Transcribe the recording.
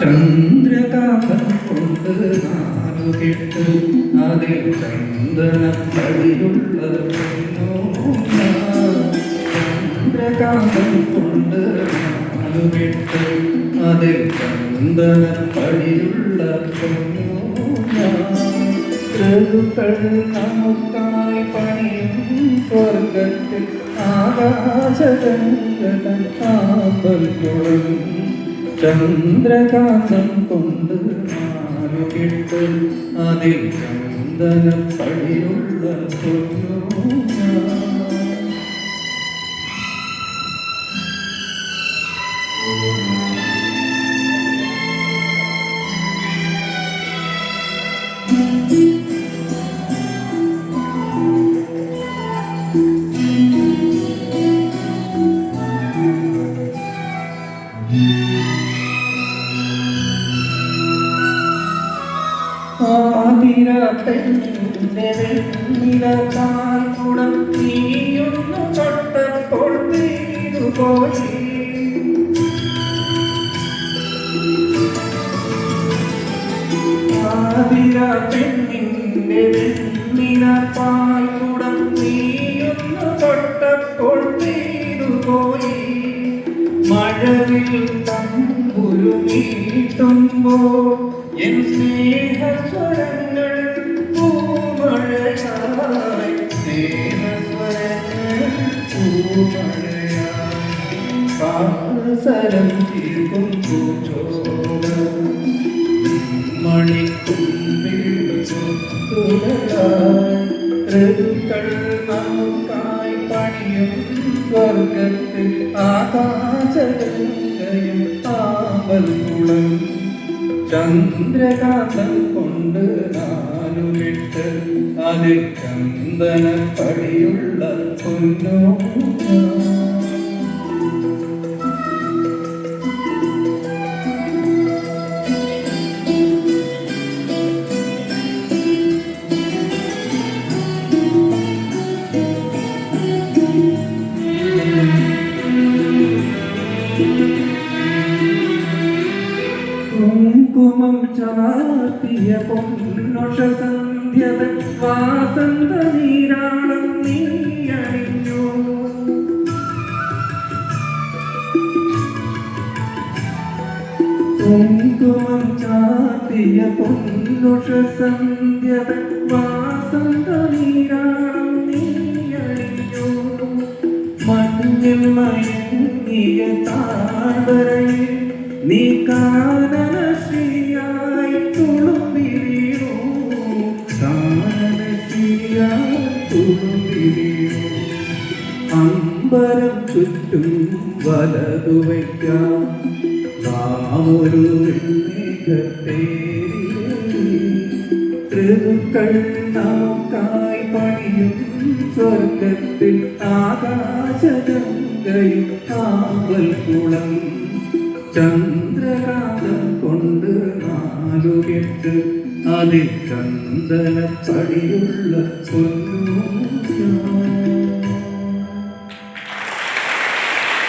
ചന്ദ്രകാന്തം കൊണ്ട് നാലുകെട്ട് അതിൽ ചന്ദനപ്പടിയുള്ള ചന്ദ്രകാന്തം കൊണ്ട് നാലുകെട്ട് അതിൽ ചന്ദനപ്പടിയുള്ള ഋതുക്കൾ നമുക്കായി പണിയും സ്വർഗത്തിൽ ആകാശഗംഗകൾ ആമ്പൽക്കുളം ചന്ദ്രകാന്തം കൊണ്ട് നാലുകെട്ട് അതിൽ ചന്ദനപ്പടിയുള്ള ആതിര പെണ്ണിന്റെ വെണ്ണിലകാൽക്കുടം നീയൊന്നു തൊട്ടപ്പോൾ വീണുപോയി ആതിര പെണ്ണിന്റെ വെണ്ണിലകാൽക്കുടം നീയൊന്നു തൊട്ടപ്പോൾ വീണുപോയി മഴവിൽ തമ്പുരു മീട്ടുമ്പോൾ എൻ സ്നേഹസ്വരങ്ങൾ പൂമഴയായി സ്നേഹസ്വരങ്ങൾ പൂമഴയായി പാദസരം തീർക്കും മണിക്കുമ്പിൽ ഋതുക്കൾ നമുക്കായി പണിയും സ്വർഗത്തിൽ ആകാശഗംഗയും ആമ്പൽക്കുളം ചന്ദ്രകാന്തം കൊണ്ട് നാലുകെട്ട് അതിൽ ചന്ദനപ്പടിയുള്ള പൊന്നോ കുങ്കുമം ചാർത്തിയ പൊന്നൊഷ സന്ധ്യകൾ വാസന്ത നീരാളം നീ അണിഞ്ഞു കുങ്കുമം ചാർത്തിയ പൊന്നൊഷ സന്ധ്യകൾ വാസന്ത നീരാളം നീ അണിഞ്ഞു മഞ്ഞിൽ മയങ്ങിയ താഴ്വരയിൽ നീ കാനനശ്രീയായി തുളുമ്പി വീണു കാനനശ്രീയായി തുളുമ്പി വീണു അമ്പരം ചുറ്റും വലതു വയ്ക്കാം നാമൊരു ഋതുക്കൾ നമുക്കായി പണിയും സ്വർഗത്തിൽ ആകാശഗംഗയും ആമ്പൽക്കുളം ചന്ദ്രകാന്തം കൊണ്ട് നാലുകെട്ട് അതിൽ ചന്ദനപ്പടിയുള്ള പൊന്നു